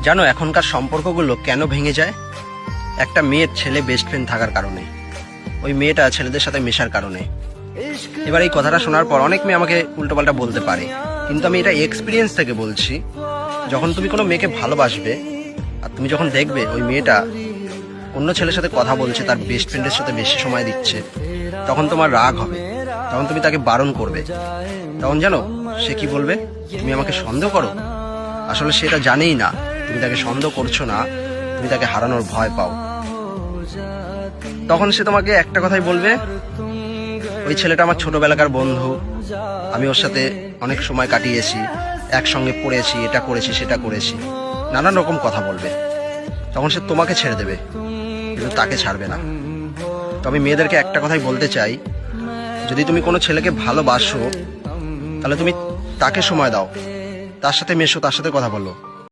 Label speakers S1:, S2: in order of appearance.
S1: জানো এখনকার সম্পর্কগুলো কেন ভেঙে যায়? একটা মেয়ের ছেলে বেস্ট ফ্রেন্ড থাকার কারণে, ওই মেয়েটা ছেলেদের সাথে মেশার কারণে। এবার এই কথাটা শোনার পর অনেক মেয়ে আমাকে উল্টোপাল্টা বলতে পারে, কিন্তু আমি এটা এক্সপিরিয়েন্স থেকে বলছি। যখন তুমি কোনো মেয়েকে ভালোবাসবে আর তুমি যখন দেখবে ওই মেয়েটা অন্য ছেলের সাথে কথা বলছে, তার বেস্ট ফ্রেন্ডের সাথে বেশি সময় দিচ্ছে, তখন তোমার রাগ হবে, তখন তুমি তাকে বারণ করবে। তখন জানো সে কি বলবে? তুমি আমাকে সন্দেহ করো। আসলে সেটা জানেই না তুমি তাকে সন্দেহ করছো না, তুমি তাকে হারানোর ভয় পাও। তখন সে তোমাকে একটা কথাই বলবে, ওই ছেলেটা আমার ছোটবেলাকার বন্ধু, আমি ওর সাথে অনেক সময় কাটিয়েছি, একসঙ্গে পড়েছি, এটা করেছি সেটা করেছি, নানান রকম কথা বলবে। তখন সে তোমাকে ছেড়ে দেবে, কিন্তু তাকে ছাড়বে না। তো আমি মেয়েদেরকে একটা কথাই বলতে চাই, যদি তুমি কোনো ছেলেকে ভালোবাসো তাহলে তুমি তাকে সময় দাও, তার সাথে মেশো, তার সাথে কথা বলো।